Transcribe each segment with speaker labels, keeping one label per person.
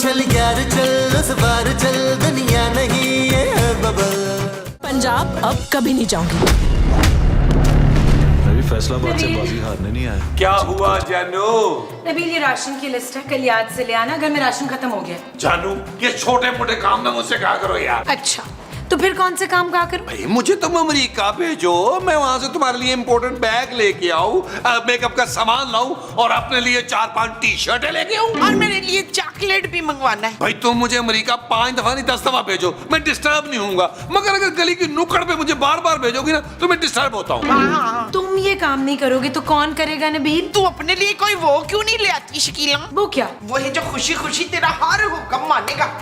Speaker 1: चल यार चल, उस बार चल, दुनिया नहीं ये है बबल।
Speaker 2: पंजाब अब कभी नहीं जाऊंगी।
Speaker 3: मैं भी फैसलाबाद से बाजी हारने नहीं आया।
Speaker 4: क्या हुआ जानू?
Speaker 5: नबील, ये राशन की लिस्ट है, कल याद से ले आना, घर में राशन खत्म हो गया।
Speaker 4: जानू, ये छोटे मोटे काम ना मुझसे कहा करो यार।
Speaker 5: अच्छा, तो फिर कौन से काम कहा करूं?
Speaker 4: भाई मुझे तुम अमेरिका भेजो, मैं वहां से तुम्हारे लिए इम्पोर्टेंट बैग लेके आऊं, मेकअप का सामान लाऊं और अपने लिए 4-5 टी-शर्टें लेके आऊं।
Speaker 6: और मेरे लिए चॉकलेट भी मंगवाना है।
Speaker 4: भाई तुम मुझे अमेरिका 5 दफा नहीं 10 दफा भेजो, मैं डिस्टर्ब नहीं होऊंगा। मगर अगर गली की नुक्कड़ पे मुझे बार बार भेजोगी ना तो मैं डिस्टर्ब होता हूँ।
Speaker 5: तुम ये काम नहीं करोगे तो कौन करेगा नबील?
Speaker 6: तू अपने लिए कोई वो क्यों नहीं ले आती शकीला?
Speaker 5: वो क्या?
Speaker 6: वो है जो खुशी खुशी तेरा हर हुक्म मानेगा।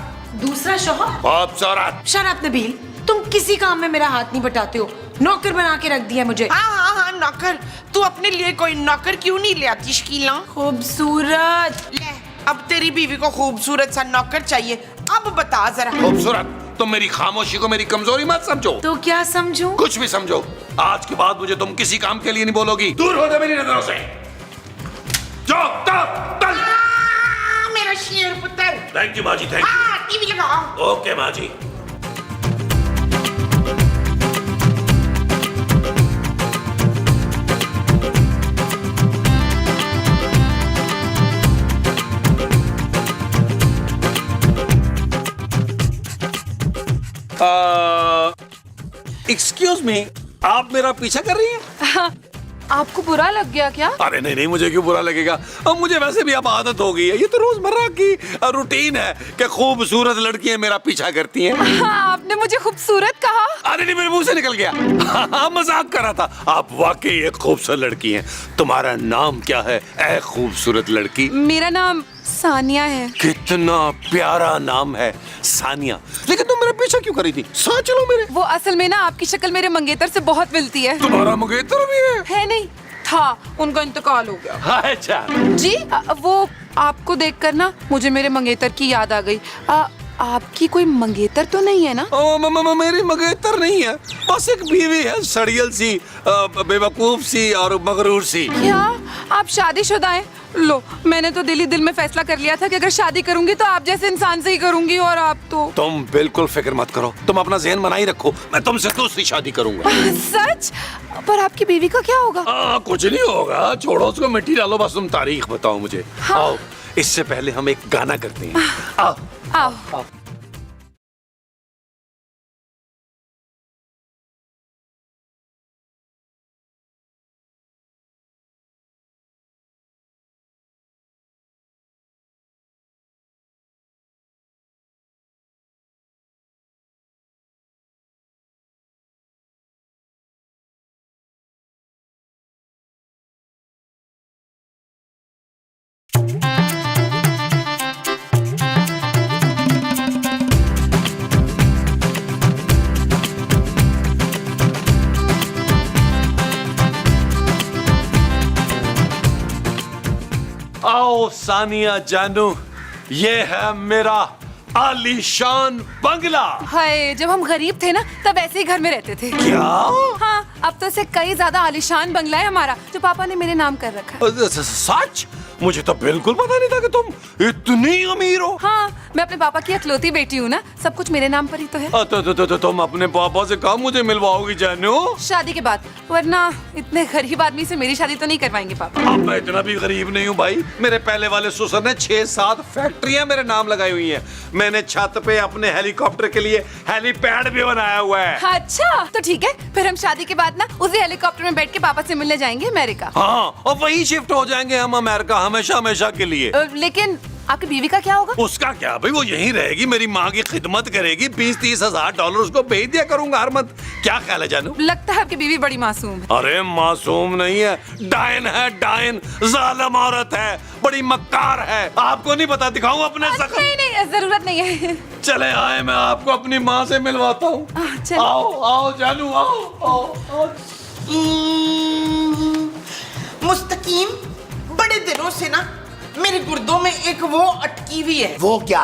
Speaker 5: दूसरा शौहर?
Speaker 4: खूबसूरत।
Speaker 5: शट अप नबील, तुम किसी काम में मेरा हाथ नहीं बटाते हो। नौकर बना के रख दिया मुझे।
Speaker 6: हाँ नौकर। तू अपने लिए कोई नौकर क्यों नहीं ले आती शकीला?
Speaker 5: खूबसूरत।
Speaker 6: ले, अब तेरी बीवी को खूबसूरत सा नौकर चाहिए। अब बता जरा।
Speaker 4: खूबसूरत, तुम मेरी खामोशी को मेरी कमजोरी मत समझो।
Speaker 5: तो क्या समझूं?
Speaker 4: कुछ भी समझो। आज के बाद मुझे तुम किसी काम के लिए नहीं बोलोगी। दूर हो जा मेरी नजरों से। जो तल।
Speaker 6: मेरा शेर पुत्र।
Speaker 4: थैंक यू माजी, थैंक यू।
Speaker 6: टीवी लगाओ।
Speaker 4: ओके माजी। एक्सक्यूज मी, आप मेरा पीछा कर रही हैं?
Speaker 2: आपको बुरा लग गया क्या?
Speaker 4: अरे नहीं नहीं, मुझे क्यों बुरा लगेगा। अब मुझे वैसे भी अब आदत हो गई है, ये तो रोजमर्रा की रूटीन है कि खूबसूरत लड़कियां मेरा पीछा करती हैं।
Speaker 2: हाँ, आपने मुझे खूबसूरत कहा।
Speaker 4: अरे नहीं, मेरे मुंह से निकल गया। हाँ, मजाक कर रहा था। आप वाकई एक खूबसूरत लड़की हैं। तुम्हारा नाम क्या है ऐ खूबसूरत लड़की?
Speaker 2: मेरा नाम सानिया है।
Speaker 4: कितना प्यारा नाम है, सानिया। लेकिन तुम मेरा पीछा क्यों करी थी? साथ चलो मेरे।
Speaker 2: वो असल में ना आपकी शक्ल मेरे मंगेतर से बहुत मिलती है।
Speaker 4: तुम्हारा मंगेतर भी
Speaker 2: है नहीं था, उनका इंतकाल हो गया।
Speaker 4: अच्छा
Speaker 2: जी, वो आपको देखकर ना मुझे मेरे मंगेतर की याद आ गई। आपकी कोई मंगेतर तो नहीं है ना?
Speaker 4: मेरी मंगेतर नहीं है, बस एक बीवी है, सड़ियल सी, बेवकूफ सी और मगरूर सी।
Speaker 2: क्या आप शादीशुदा हैं? लो, मैंने तो दिल ही दिल में फैसला कर लिया था कि अगर शादी करूंगी तो आप जैसे इंसान से ही करूंगी, और आप तो।
Speaker 4: तुम बिल्कुल फिक्र मत करो, तुम अपना ज़हन बनाई रखो, मैं तुमसे दूसरी शादी करूंगा।
Speaker 2: सच? पर आपकी बीवी का क्या होगा?
Speaker 4: कुछ नहीं होगा, छोड़ो उसको, मिट्टी डालो, बस तुम तारीख बताओ मुझे।
Speaker 2: हाँ।
Speaker 4: आओ, इससे पहले हम एक गाना करते हैं। आओ
Speaker 2: आओ।
Speaker 4: आओ सानिया जानू, ये है मेरा आलीशान बंगला।
Speaker 2: हाय, जब हम गरीब थे ना तब ऐसे ही घर में रहते थे।
Speaker 4: क्या?
Speaker 2: हाँ, अब तो इससे कई ज्यादा आलीशान बंगला है हमारा, जो पापा ने मेरे नाम कर रखा है।
Speaker 4: सच? मुझे तो बिल्कुल पता नहीं था कि तुम इतनी अमीर हो।
Speaker 2: हाँ, मैं अपने पापा की इकलौती बेटी हूँ ना, सब कुछ मेरे नाम पर ही तो है।
Speaker 4: तो तुम अपने पापा से कब मुझे मिलवाओगी जानू?
Speaker 2: शादी के बाद, वरना इतने गरीब आदमी से मेरी शादी तो नहीं करवाएंगे पापा।
Speaker 4: अब मैं इतना भी गरीब नहीं हूँ भाई। मेरे पहले वाले ससुर ने 6-7 फैक्ट्रियां मेरे नाम लगाई हुई हैं। मैंने छत पे अपने हेलीकॉप्टर के लिए हेलीपैड भी बनाया हुआ है।
Speaker 2: अच्छा, तो ठीक है, फिर हम शादी के बाद ना उसी हेलीकॉप्टर में बैठ के पापा से मिलने जाएंगे अमेरिका।
Speaker 4: हाँ, और वही शिफ्ट हो जाएंगे हम अमेरिका, हमेशा हमेशा के लिए।
Speaker 2: लेकिन आपकी बीवी का क्या होगा?
Speaker 4: उसका क्या भाई, वो यहीं रहेगी, मेरी माँ की खिदमत करेगी, 20-30 हजार डॉलर उसको भेज दिया करूंगा हर मंथ। क्या ख्याल है जानू?
Speaker 2: लगता है आपकी बीवी बड़ी मासूम है।
Speaker 4: अरे मासूम नहीं है, डायन है, डायन, जालिम औरत है, बड़ी मक्कार है। आपको नहीं पता? दिखाऊं अपने शकल?
Speaker 2: नहीं नहीं, जरूरत नहीं है।
Speaker 4: चले आए, मैं आपको अपनी माँ से मिलवाता हूँ। आओ आओ जानू, आओ आओ, आओ।
Speaker 6: मुस्तकीम, बड़े दिनों से ना मेरे गुर्दों में एक वो अटकी हुई है।
Speaker 7: वो क्या?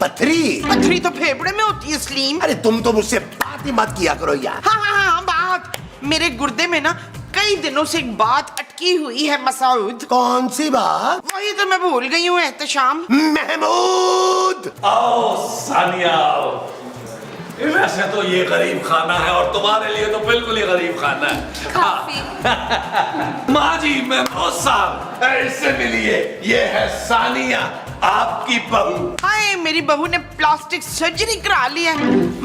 Speaker 7: पथरी?
Speaker 6: पथरी तो फेफड़े में होती है सलीम।
Speaker 7: अरे तुम तो मुझसे बात ही मत किया करो यार।
Speaker 6: हाँ, बात। मेरे गुर्दे में ना कई दिनों से एक बात अटकी हुई है मसूद।
Speaker 7: कौन सी बात?
Speaker 6: वही तो मैं भूल गई हूँ एहतशाम।
Speaker 7: महमूद,
Speaker 4: आओ सानिया आओ। वैसे तो ये गरीब खाना है और तुम्हारे लिए तो बिल्कुल ही गरीब खाना है। माँ जी महमूद साहब इससे मिलिए, ये है सानिया आपकी बहू।
Speaker 6: हाय, मेरी बहू ने प्लास्टिक सर्जरी करा ली है,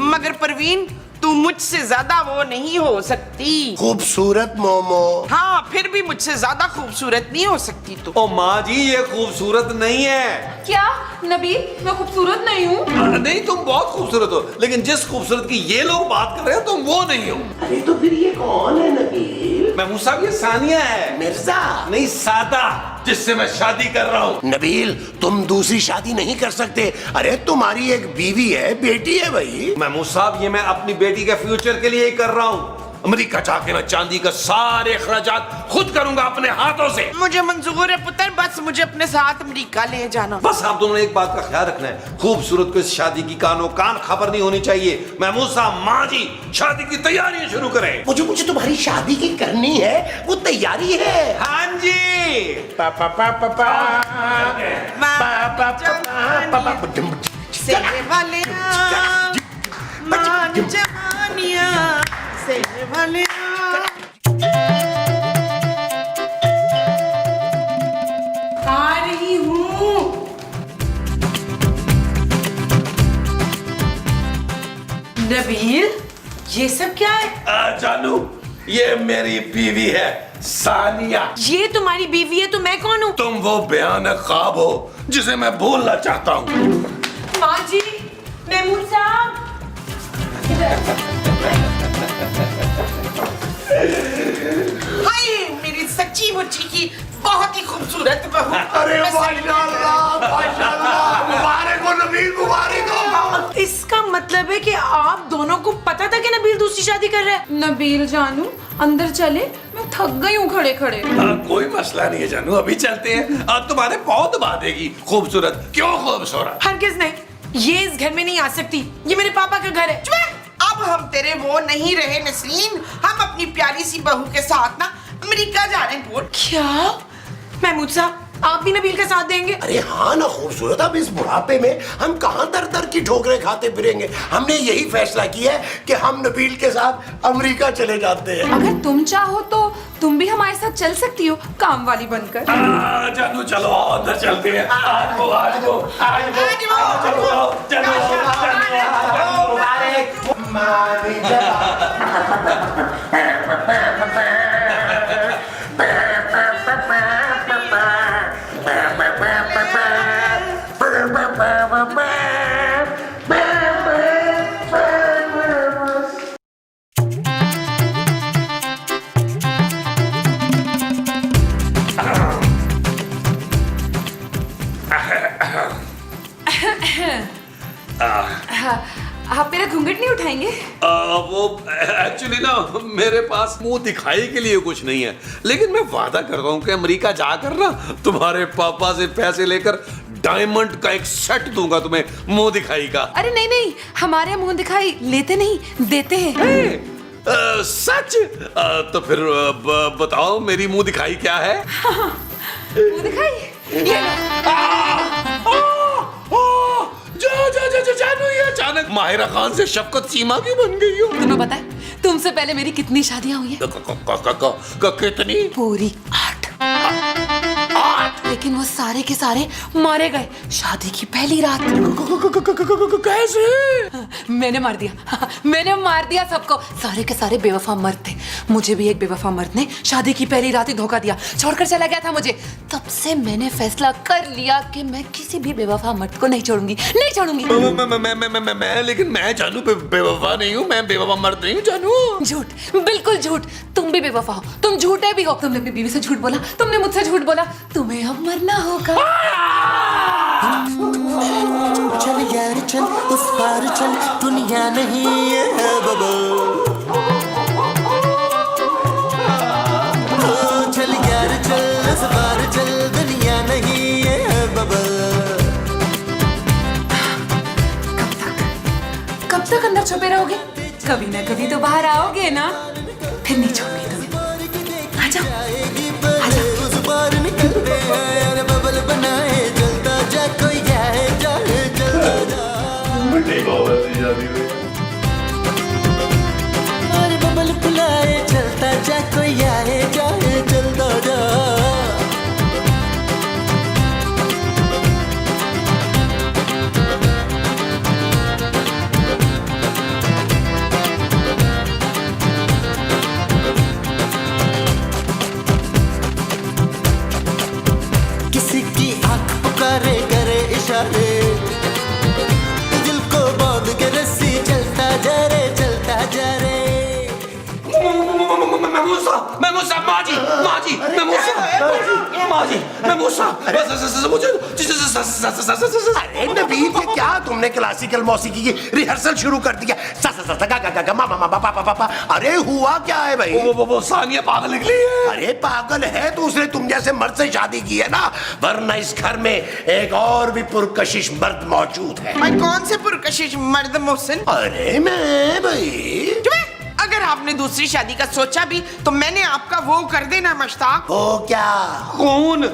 Speaker 6: मगर परवीन तू मुझसे ज्यादा वो नहीं हो सकती।
Speaker 7: खूबसूरत मोमो।
Speaker 6: हाँ, फिर भी मुझसे ज्यादा खूबसूरत नहीं हो सकती तू।
Speaker 4: ओ माँ जी ये खूबसूरत नहीं है।
Speaker 2: क्या नबील, मैं खूबसूरत नहीं हूँ?
Speaker 4: नहीं, तुम बहुत खूबसूरत हो, लेकिन जिस खूबसूरत की ये लोग बात कर रहे हो तुम वो नहीं हो।
Speaker 7: अरे तो फिर ये कौन है नबील?
Speaker 4: महमूद साहब ये सानिया है।
Speaker 7: मिर्जा।
Speaker 4: नहीं, सादा, जिससे मैं शादी कर रहा हूँ।
Speaker 7: नबील तुम दूसरी शादी नहीं कर सकते। अरे तुम्हारी एक बीवी है, बेटी है भाई।
Speaker 4: महमूद साहब ये मैं अपनी बेटी के फ्यूचर के लिए ही कर रहा हूँ। अमेरिका जाके मैं चांदी का सारे अखराजात खुद करूंगा अपने हाथों से।
Speaker 6: मुझे मंजूर है पुत्र, बस मुझे अपने साथ अमेरिका ले जाना।
Speaker 4: बस आप दोनों ने एक बात का ख्याल रखना है, खूबसूरत को इस शादी की कानो कान खबर नहीं होनी चाहिए। महमूद साहब, माँ जी शादी की तैयारियां शुरू करें।
Speaker 7: मुझे तुम्हारी शादी की करनी है, वो तैयारी है।
Speaker 4: हाँ जी।
Speaker 6: सेरे वाले मान जवानिया, सेरे वाले आ रही हूँ। नबील, ये सब क्या है?
Speaker 4: जानू, ये मेरी बीवी है सानिया।
Speaker 5: ये तुम्हारी बीवी है तो मैं कौन हूँ?
Speaker 4: तुम वो भयानक ख्वाब हो जिसे मैं भूलना चाहता हूँ।
Speaker 5: माँ जी, महमूद साहब।
Speaker 6: हाय, मेरी सच्ची मुच्ची की बहुत ही खूबसूरत बहू।
Speaker 7: अरे माशाल्लाह, माशाल्लाह, मुबारक हो नबील, मुबारक हो।
Speaker 5: इसका मतलब है कि आप दोनों को पता था कि नबील दूसरी शादी कर रहा है?
Speaker 2: नबील जानू अंदर चले, मैं थक गई हूँ खड़े खड़े।
Speaker 4: कोई मसला नहीं है जानू, अभी चलते हैं। तुम्हारे पाँव दबा देगी खूबसूरत। क्यों खूबसूरत?
Speaker 5: हरगिज़ नहीं, ये इस घर में नहीं आ सकती। ये मेरे पापा का घर है।
Speaker 6: अब हम तेरे वो नहीं रहे नसरीन, हम अपनी प्यारी सी बहू के साथ ना अमेरिका जा रहे हैं।
Speaker 5: क्या महमूद साहब, आप भी नबील का साथ देंगे?
Speaker 7: अरे हाँ ना खूबसूरत, अब इस बुढ़ापे में हम कहाँ दर दर की ठोकरें खाते फिरेंगे। हमने यही फैसला किया है कि हम नबील के साथ अमेरिका चले जाते हैं।
Speaker 2: अगर तुम चाहो तो तुम भी हमारे साथ चल सकती हो, काम वाली बनकर।
Speaker 4: जानू चलो अंदर चलते हैं। आज वो चलो।
Speaker 2: आप मेरा घूंघट नहीं उठाएंगे?
Speaker 4: वो एक्चुअली ना मेरे पास मुंह दिखाई के लिए कुछ नहीं है, लेकिन मैं वादा कर रहा हूँ कि अमेरिका जाकर ना तुम्हारे पापा से पैसे लेकर डायमंड का एक सेट दूंगा तुम्हें मुंह दिखाई का।
Speaker 2: अरे नहीं नहीं, हमारे मुंह दिखाई लेते नहीं, देते हैं।
Speaker 4: सच? तो फिर बताओ मेरी मुंह दिखाई क्या है?
Speaker 2: मुंह दिखाई ये
Speaker 4: जानू, ये अचानक माहिरा खान से शफकत सीमा की बन गई हो।
Speaker 2: तुम्हें पता है तुमसे पहले मेरी कितनी शादियां हुई हैं?
Speaker 4: कितनी?
Speaker 2: पूरी 8। लेकिन वो सारे के सारे मारे गए शादी की पहली रात।
Speaker 4: कैसे?
Speaker 2: मैंने मार दिया, मैंने मार दिया सबको। सारे के सारे बेवफा मर्द थे। मुझे भी एक बेवफा मर्द ने शादी की पहली रात ही धोखा दिया, छोड़कर चला गया था मुझे। तब से मैंने फैसला कर लिया कि मैं किसी भी बेवफा मर्द को नहीं छोड़ूंगी, नहीं छोड़ूंगी।
Speaker 4: लेकिन मैं जानू बेवफा नहीं हूँ, मैं बेवफा मर्द नहीं हूँ जानू।
Speaker 2: झूठ, बिल्कुल झूठ। तुम भी बेवफा हो, तुम झूठे भी हो। तुमने अपनी बीवी से झूठ बोला, तुमने मुझसे झूठ बोला। तुम्हें अब मरना होगा।
Speaker 1: चल यार चल, उस पार चल, दुनिया नहीं है बबल। चल यार चल, उस पार चल, दुनिया नहीं है बबल।
Speaker 2: कब तक अंदर छुपे रहोगे? कभी ना कभी तो बाहर आओगे ना, फिर नहीं छोड़ूंगी तुम्हें। आ जाओ, आ जाओ।
Speaker 1: उस पार निकलते हैं, बबल बनाए, चलता जा कोई जाए, जाए चलता जा।
Speaker 4: महमूद साहब, माँ जी, महमूद साहब, मुझे
Speaker 7: अरे नबील, ये क्या तुमने क्लासिकल मौसीकी की रिहर्सल शुरू कर दिया? सा सा सा गा गा गा गा मा मा मा पा पा पा पा। अरे हुआ क्या है भाई?
Speaker 4: वो सानिया पागल निकली है।
Speaker 7: अरे पागल है तो उसने तुम जैसे मर्द से शादी की है ना, वरना इस घर में एक और भी पुरकशिश मर्द मौजूद है।
Speaker 6: मैं कौन से पुरकशिश मर्द मोहसिन?
Speaker 7: अरे मैं भाई,
Speaker 6: अगर आपने दूसरी शादी का सोचा भी तो मैंने आपका वो कर देना मुश्ताक।
Speaker 7: वो क्या?
Speaker 4: खून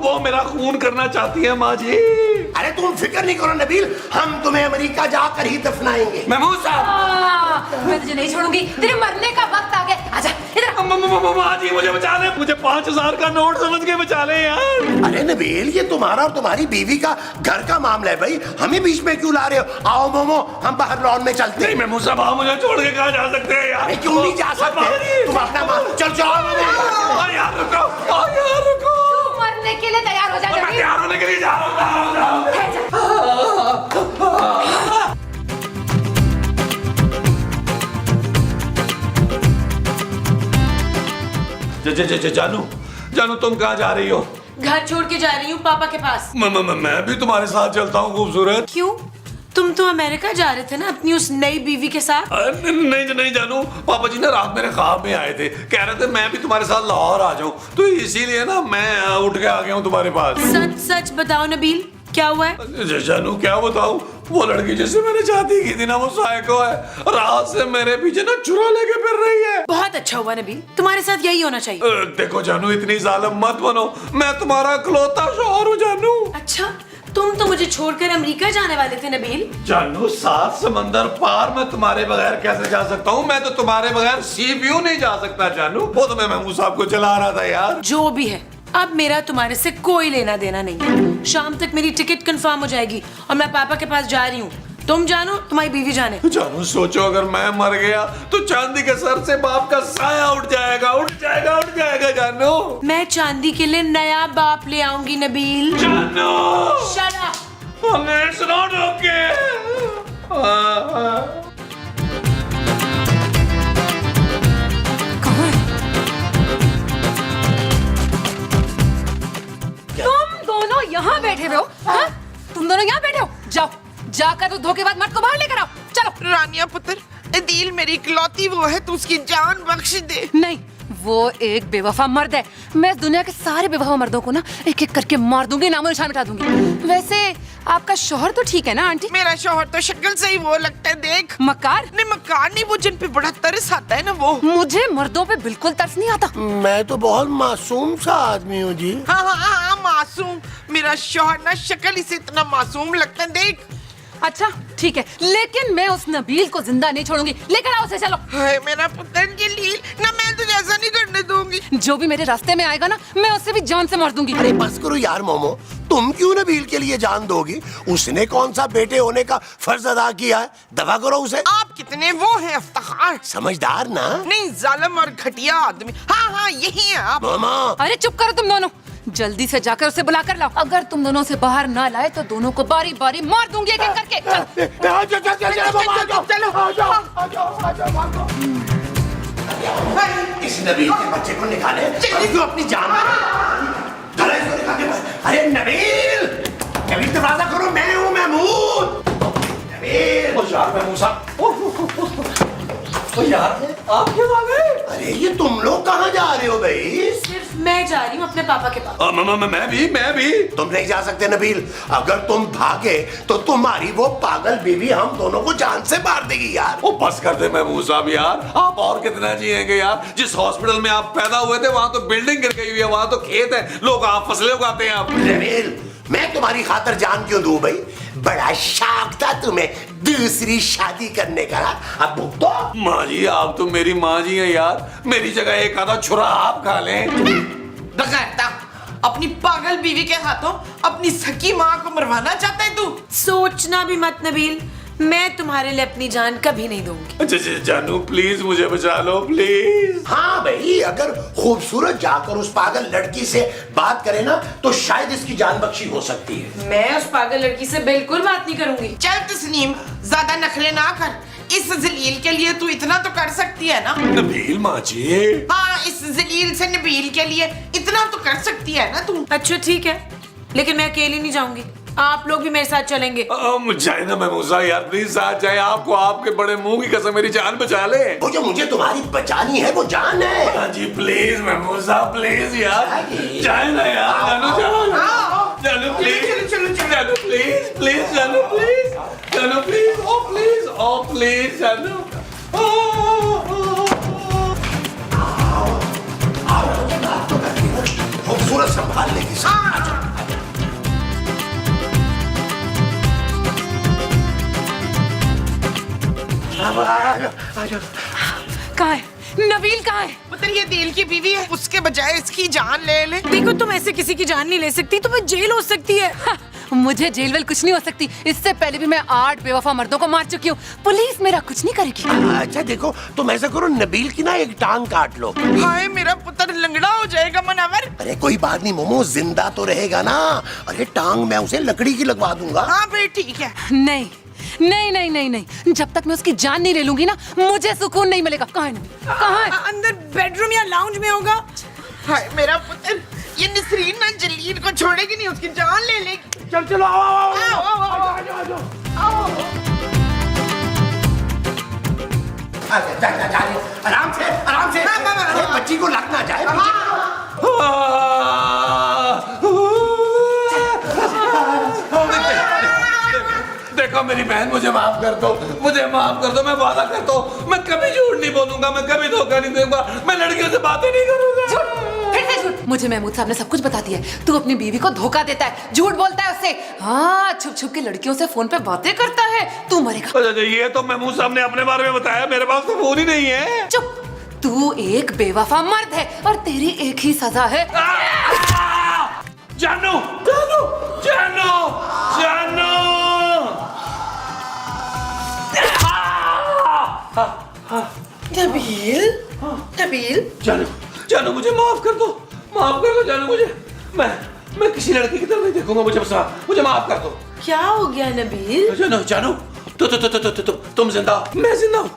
Speaker 4: वो मेरा खून करना चाहती है माँ जी।
Speaker 7: अरे तुम फिक्र नहीं करो नबील, हम तुम्हें अमेरिका जाकर ही दफनाएंगे।
Speaker 4: महमूद साहब,
Speaker 2: मैं तुझे नहीं छोड़ूंगी, तेरे मरने का वक्त आ गया। आजा इधर।
Speaker 4: माँ जी मुझे बचा ले, मुझे 5000 का नोट समझ के बचा ले यार।
Speaker 7: अरे नबील, ये तुम्हारा और तुम्हारी बीवी का घर का मामला है भाई, हमें बीच में क्यों ला रहे हो? आओ मोमो, हम बाहर लॉन में चलते हैं।
Speaker 4: महमूद साहब, आप मुझे छोड़ के कहाँ जा सकते हैं यार?
Speaker 7: अरे क्यों नहीं जा सकते? तुम अपना चल चलो
Speaker 4: यार रुको।
Speaker 2: तू मरने के लिए तैयार हो जा।
Speaker 4: मैं तैयार होने के लिए जा रहा हूँ। जानू तुम कहाँ जा रही हो?
Speaker 5: घर छोड़ के जा रही हूँ पापा के पास।
Speaker 4: मैं भी तुम्हारे साथ चलता हूँ खूबसूरत।
Speaker 5: क्यों? तुम तो अमेरिका जा रहे थे ना अपनी उस नई बीवी के साथ।
Speaker 4: नहीं जानू, पापा जी ना रात मेरे ख्वाब में आए थे, कह रहे थे मैं भी तुम्हारे साथ लाहौर आ जाऊं, तो इसीलिए ना मैं उठ के आ गया हूँ तुम्हारे पास।
Speaker 5: सच सच बताओ नबील, क्या हुआ है?
Speaker 4: जानू क्या बताऊं, वो लड़की जिससे मैंने शादी की थी ना, वो साइको है, रात से मेरे पीछे ना चुरा लेके फिर रही है।
Speaker 5: बहुत अच्छा हुआ नबील, तुम्हारे साथ यही होना चाहिए।
Speaker 4: देखो जानू, इतनी जालिम मत बनो, मैं तुम्हारा इकलौता शौहर हूँ जानू।
Speaker 5: अच्छा, तुम तो मुझे छोड़कर अमेरिका जाने वाले थे नबील।
Speaker 4: जानू, 7 समंदर पार मैं तुम्हारे बगैर कैसे जा सकता हूँ? मैं तो तुम्हारे बगैर सी व्यू नहीं जा सकता जानू। वो तो मैं महमूद साहब को चला रहा था यार।
Speaker 5: जो भी है, अब मेरा तुम्हारे से कोई लेना देना नहीं है। शाम तक मेरी टिकट कंफर्म हो जाएगी और मैं पापा के पास जा रही हूँ। तुम जानो, तुम्हारी बीवी जाने।
Speaker 4: जानू सोचो, अगर मैं मर गया तो चांदी के सर से बाप का साया उठ जाएगा जानू।
Speaker 5: मैं चांदी के लिए नया बाप ले आऊंगी नबील।
Speaker 4: जानू,
Speaker 5: Shut up!
Speaker 4: it's not okay.
Speaker 2: तुम दोनों यहाँ बैठे हुए हो? हाँ? तुम दोनों यहाँ बैठे हो? जाओ, जाकर तो धोखेबाज मर्द को बाहर लेकर आओ। चलो।
Speaker 6: रानिया पुत्र, अदील मेरी इकलौती वो है, तू उसकी जान बख्श दे।
Speaker 2: नहीं, वो एक बेवफा मर्द है। मैं इस दुनिया के सारे बेवफा मर्दों को ना एक एक करके मार दूंगी, नामो निशान मिटा दूंगी। वैसे आपका शौहर तो ठीक है ना आंटी?
Speaker 6: मेरा शौहर तो शक्ल से ही वो लगता है, देख।
Speaker 2: मकार?
Speaker 6: नहीं मकार नहीं, वो जिन पे बड़ा तरस आता है ना वो।
Speaker 2: मुझे मर्दों पे बिल्कुल तरस नहीं आता।
Speaker 7: मैं तो बहुत मासूम सा आदमी हूँ जी।
Speaker 6: हाँ, मासूम। मेरा शौहर ना शक्ल ही से इतना मासूम लगता है, देख।
Speaker 2: अच्छा ठीक है, लेकिन मैं उस नबील को जिंदा नहीं छोड़ूंगी। लेकर आओ उसे, चलो।
Speaker 6: हाय मेरा पुत्र जलील, ना मैं तुझे ऐसा नहीं करने दूंगी।
Speaker 2: जो भी मेरे रास्ते में आएगा ना, मैं उससे भी जान से मार दूंगी।
Speaker 7: अरे बस करो यार मोमो, तुम क्यों नबील के लिए जान दोगी? उसने कौन सा बेटे होने का फर्ज अदा किया है? दफा करो उसे।
Speaker 6: आप कितने वो हैं अफ्तार।
Speaker 7: समझदार ना?
Speaker 6: नहीं, जालिम और घटिया आदमी। हाँ, यही है आप।
Speaker 7: मामा,
Speaker 2: अरे चुप करो तुम दोनों, जल्दी से जाकर उसे बुला कर लाओ। अगर तुम दोनों से बाहर ना लाए तो दोनों को बारी बारी मार दूंगी, एक एक करके।
Speaker 7: इस नबील के बच्चे को निकाले, क्यों अपनी जान मारे? अरे नबील, दरवाजा करो, मैं हूँ महमूद। नबील,
Speaker 4: महमूद साहब, यार आप क्यों आ गए?
Speaker 7: अरे ये तुम लोग कहाँ जा रहे हो भाई?
Speaker 5: सिर्फ मैं जा रही हूँ अपने पापा के पास।
Speaker 4: मैं भी।
Speaker 7: तुम नहीं जा सकते नबील, अगर तुम भागे तो तुम्हारी वो पागल बीवी हम दोनों को जान से मार देगी यार।
Speaker 4: ओ बस कर दे महमूद साहब यार, आप और कितना जिएंगे यार? जिस हॉस्पिटल में आप पैदा हुए थे वहाँ तो बिल्डिंग गिर गई हुई है, वहाँ तो खेत है, लोग आप फसलें उगाते हैं। आप
Speaker 7: नबील, मैं तुम्हारी खातर जान क्यों दूं भाई? बड़ा शौक था तुम्हें दूसरी शादी करने का। अब भुगतो।
Speaker 4: माँ जी, आप तो मेरी माँ जी हैं यार, मेरी जगह एक आधा छुरा आप खा लें।
Speaker 6: बगैरता, अपनी पागल बीवी के हाथों अपनी सकी माँ को मरवाना चाहता है तू?
Speaker 5: सोचना भी मत नबील, मैं तुम्हारे लिए अपनी जान कभी नहीं दूंगी।
Speaker 4: अच्छा जानू प्लीज मुझे बचा लो प्लीज।
Speaker 7: हाँ भाई, अगर खूबसूरत जाकर उस पागल लड़की से बात करे ना तो शायद इसकी जान बख्शी हो सकती है।
Speaker 5: मैं उस पागल लड़की से बिल्कुल बात नहीं करूंगी।
Speaker 6: चल तस्नीम, ज्यादा नखरे ना कर। इस जलील के लिए तू इतना तो कर सकती है ना।
Speaker 4: नबील माँ जी।
Speaker 6: हाँ, इस जलील से नबील के लिए इतना तो कर सकती है ना तू।
Speaker 5: अच्छा ठीक है, लेकिन मैं अकेली नहीं जाऊंगी, आप लोग भी मेरे साथ चलेंगे।
Speaker 4: जाए ना महमूजा यार, प्लीज साथ जाए। आपको आपके बड़े मुंह की कसम मेरी जान बचा ले।
Speaker 7: वो जो मुझे तुम्हारी बचानी है वो जान है।
Speaker 4: हाँ जी प्लीज महमूजा प्लीज यार, जाए ना यार। जानू जानू प्लीज, जानू प्लीज प्लीज, जानू प्लीज, जानू प्लीज, ओ प्लीज, ओ प्लीज जानू।
Speaker 7: खूबसूरत संभाल लेगी सब।
Speaker 2: कहाँ है नबील, कहाँ है?
Speaker 6: पुत्र ये दिल की बीवी है, उसके बजाय इसकी जान ले ले।
Speaker 5: देखो तुम ऐसे किसी की जान नहीं ले सकती, तुम्हें जेल हो सकती है।
Speaker 2: हाँ, मुझे जेल वेल कुछ नहीं हो सकती। इससे पहले भी मैं 8 बेवफा मर्दों को मार चुकी हूँ। पुलिस मेरा कुछ नहीं करेगी।
Speaker 7: अच्छा देखो, तुम ऐसा करो, नबील की ना एक टांग काट लो।
Speaker 6: हाय मेरा पुत्र लंगड़ा हो जाएगा मुनव्वर।
Speaker 7: अरे कोई बात नहीं मोमो, जिंदा तो रहेगा ना। अरे टांग मैं उसे लकड़ी की लगवा दूंगा।
Speaker 6: हाँ भाई ठीक है।
Speaker 2: नहीं नहीं नहीं नहीं नहीं, जब तक मैं उसकी जान नहीं ले लूंगी ना मुझे सुकून नहीं मिलेगा। कहाँ है नबील? कहाँ है?
Speaker 5: अंदर बेडरूम या लाउंज में होगा।
Speaker 6: हाय मेरा पुत्र, ये नसरीन ना जलील को छोड़ेगी नहीं, उसकी जान ले लेगी।
Speaker 7: चल चलो, आओ आओ आराम से आराम से। अरे बच्ची को लग ना जाए।
Speaker 4: देखो मेरी बहन, मुझे माफ कर दो, मुझे माफ कर दो। मैं वादा करता हूँ मैं कभी झूठ नहीं बोलूंगा, मैं कभी धोखा नहीं दूंगा, मैं लड़कियों से बातें नहीं करूंगा।
Speaker 2: फिर से झूठ। मुझे महमूद साहब ने सब कुछ बता दिया है। तू अपनी बीवी को धोखा देता है, झूठ बोलता है उससे। हाँ, छुप छुप के लड़कियों से फोन पे बातें करता है। तू मरेगा।
Speaker 4: अच्छा ये तो महमूद साहब ने अपने बारे में बताया, मेरे पास तो फोन ही नहीं है।
Speaker 2: चुप। तू एक बेवफा मर्द है और तेरी एक ही सजा है।
Speaker 4: जानू जानू जानू जानू।
Speaker 5: नबील, नबील,
Speaker 4: जानू जानू मुझे माफ कर दो जानू। मैं किसी लड़की की तरफ नहीं देखूंगा, मुझे माफ कर दो।
Speaker 5: क्या हो गया नबील?
Speaker 4: जानू तुम जिंदा हो, मैं जिंदा हूँ,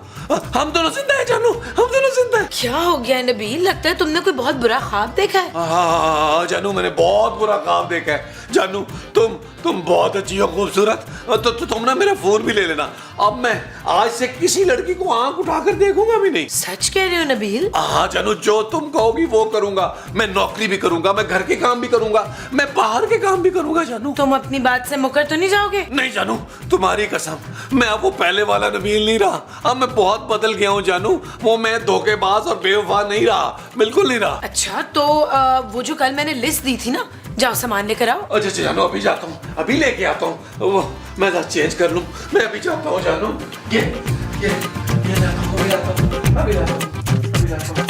Speaker 4: हम दोनों जिंदा है जानू, हम दोनों जिंदा है।
Speaker 5: क्या हो गया नबील? लगता है तुमने कोई बहुत बुरा ख्वाब देखा है।
Speaker 4: हाँ जानू, मैंने बहुत बुरा ख्वाब देखा है। जानू तुम बहुत अच्छी हो, खूबसूरत। तो तुम ना मेरा फोन भी ले लेना। अब मैं आज से किसी लड़की को आंख उठाकर देखूंगा भी नहीं।
Speaker 5: सच कह रहे हो नबील?
Speaker 4: हाँ जानू, जो तुम कहोगी वो करूंगा। मैं नौकरी भी करूंगा, मैं घर के काम भी करूंगा, मैं बाहर के काम भी करूंगा जानू।
Speaker 5: तुम अपनी बात से मुकर तो नहीं जाओगे?
Speaker 4: नहीं जानू, तुम्हारी कसम, मैं अब वो पहले वाला नबील नहीं रहा। अब मैं बहुत बदल गया हूँ जानू। वो मैं धोखेबाज और बेवफा नहीं रहा, बिल्कुल नहीं रहा।
Speaker 5: अच्छा तो वो जो कल मैंने लिस्ट दी थी ना, जाओ सामान लेकर आओ।
Speaker 4: अच्छा जानू, अभी जाता हूँ, अभी लेके आता हूँ। वो मैं जरा चेंज कर लूँ, मैं अभी जाता हूँ जानू। ये जाता हूँ, अभी जाता हूँ, अभी जाता हूँ, अभी जाता हूँ।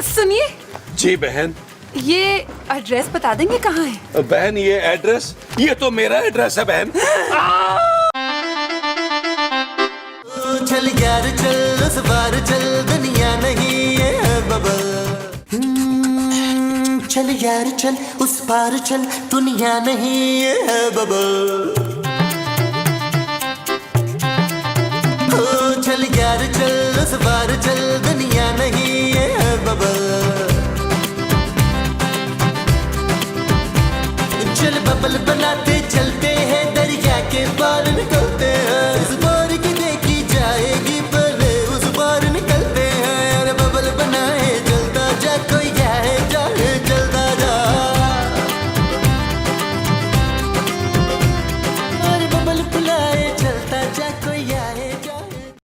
Speaker 2: सुनिए
Speaker 4: जी बहन,
Speaker 2: ये एड्रेस बता देंगे कहाँ है?
Speaker 4: बहन ये एड्रेस, ये तो मेरा एड्रेस है बहन।
Speaker 1: चल यार चल, उस बार चल, दुनिया नहीं है बबल। चल यार चल, उस पार चल, दुनिया नहीं है बबल। चल यार चल, उस बार चल,